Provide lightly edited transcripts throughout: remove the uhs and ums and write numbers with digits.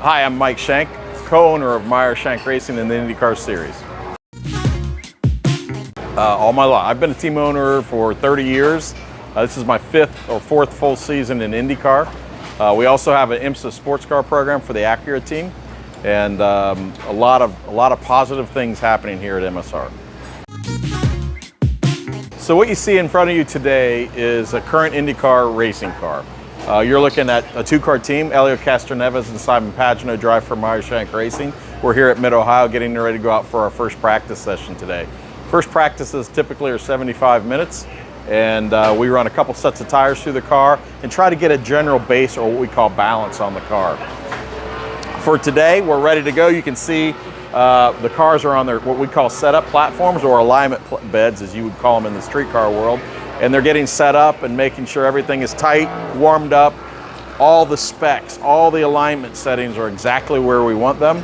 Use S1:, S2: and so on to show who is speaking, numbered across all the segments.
S1: Hi, I'm Mike Shank, co-owner of Meyer Shank Racing in the IndyCar Series. All my life. I've been a team owner for 30 years. This is my fourth full season in IndyCar. We also have an IMSA sports car program for the Acura team, and a lot of positive things happening here at MSR. So what you see in front of you today is a current IndyCar racing car. You're looking at a two-car team. Elio Castroneves and Simon Pagino drive for Meyer Shank Racing. We're here at Mid-Ohio getting ready to go out for our first practice session today. First practices typically are 75 minutes, and we run a couple sets of tires through the car and try to get a general base, or what we call balance, on the car. For today, we're ready to go. You can see the cars are on their what we call setup platforms, or alignment beds, as you would call them in the street car world. And they're getting set up and making sure everything is tight, warmed up. All the specs, all the alignment settings are exactly where we want them.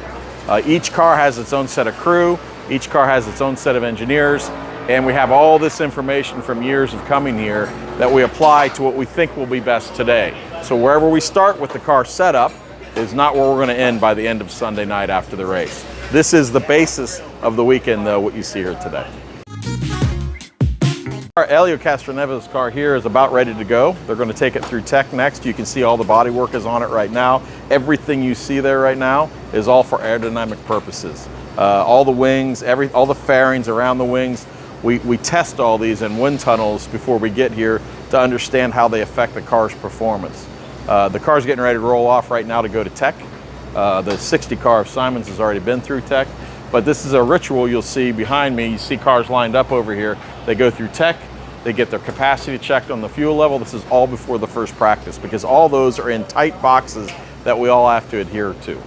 S1: Each car has its own set of crew. Each car has its own set of engineers. And we have all this information from years of coming here that we apply to what we think will be best today. So wherever we start with the car setup is not where we're going to end by the end of Sunday night after the race. This is the basis of the weekend, though, what you see here today. Our Elio Castroneves car here is about ready to go. They're going to take it through tech next. You can see all the body work is on it right now. Everything you see there right now is all for aerodynamic purposes. All the wings, all the fairings around the wings, we test all these in wind tunnels before we get here to understand how they affect the car's performance. The car's getting ready to roll off right now to go to tech. The 60 car of Simon's has already been through tech, but this is a ritual you'll see behind me. You see cars lined up over here. They go through tech, they get their capacity checked on the fuel level. This is all before the first practice, because all those are in tight boxes that we all have to adhere to.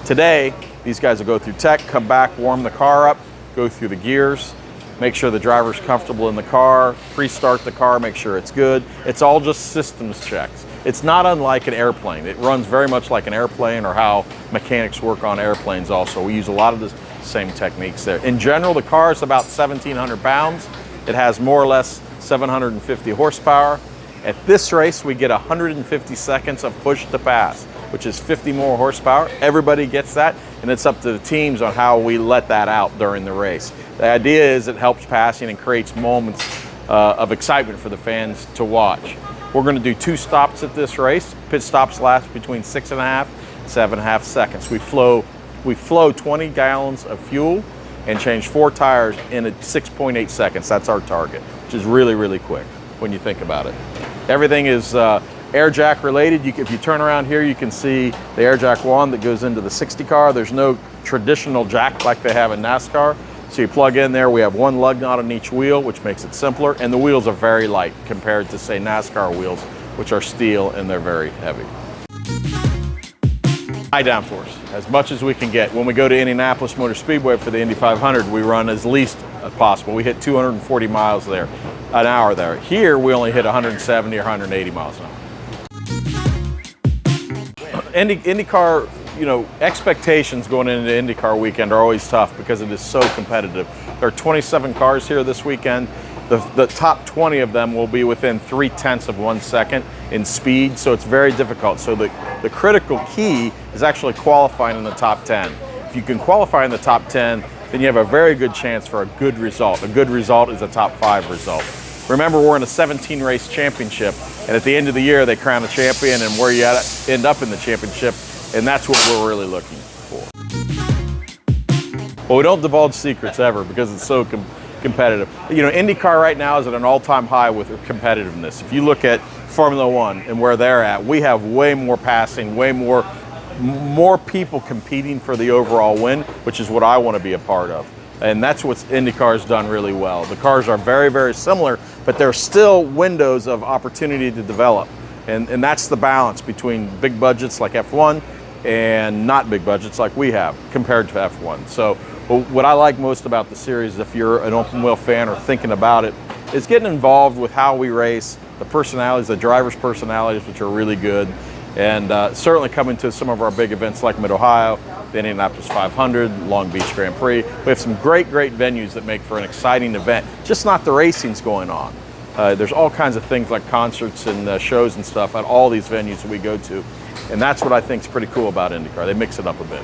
S1: Today, these guys will go through tech, come back, warm the car up, go through the gears, make sure the driver's comfortable in the car, pre-start the car, make sure it's good. It's all just systems checks. It's not unlike an airplane. It runs very much like an airplane, or how mechanics work on airplanes also. We use a lot of the same techniques there. In general, the car is about 1,700 pounds. It has more or less 750 horsepower. At this race, we get 150 seconds of push to pass, which is 50 more horsepower. Everybody gets that, and it's up to the teams on how we let that out during the race. The idea is it helps passing and creates moments of excitement for the fans to watch. We're going to do 2 stops at this race. Pit stops last between 6.5 and 7.5 seconds. We flow 20 gallons of fuel and change 4 tires in 6.8 seconds. That's our target, which is really, really quick when you think about it. Everything is air jack related. If you turn around here, you can see the air jack 1 that goes into the 60 car. There's no traditional jack like they have in NASCAR. So you plug in there. We have 1 lug nut on each wheel, which makes it simpler. And the wheels are very light compared to, say, NASCAR wheels, which are steel and they're very heavy. High downforce, as much as we can get. When we go to Indianapolis Motor Speedway for the Indy 500, we run as least as possible. We hit 240 miles there, an hour there. Here, we only hit 170 or 180 miles an hour. IndyCar, expectations going into IndyCar weekend are always tough because it is so competitive. There are 27 cars here this weekend. The top 20 of them will be within 0.3 of 1 second in speed, so it's very difficult. So the critical key is actually qualifying in the top 10. If you can qualify in the top 10, then you have a very good chance for a good result. A good result is a top 5 result. Remember, we're in a 17 race championship, and at the end of the year, they crown a champion, and where you end up in the championship, and that's what we're really looking for. Well, we don't divulge secrets ever because it's so competitive. IndyCar right now is at an all-time high with competitiveness. If you look at Formula One and where they're at, we have way more passing, way more people competing for the overall win, which is what I want to be a part of. And that's what IndyCar's done really well. The cars are very, very similar, but there's still windows of opportunity to develop. And that's the balance between big budgets like F1 and not big budgets like we have compared to F1. So what I like most about the series, if you're an open wheel fan or thinking about it, is getting involved with how we race, the personalities, the drivers' personalities, which are really good. And certainly coming to some of our big events like Mid-Ohio, the Indianapolis 500, Long Beach Grand Prix. We have some great venues that make for an exciting event, just not the racing's going on. There's all kinds of things like concerts and shows and stuff at all these venues that we go to. And that's what I think is pretty cool about IndyCar. They mix it up a bit.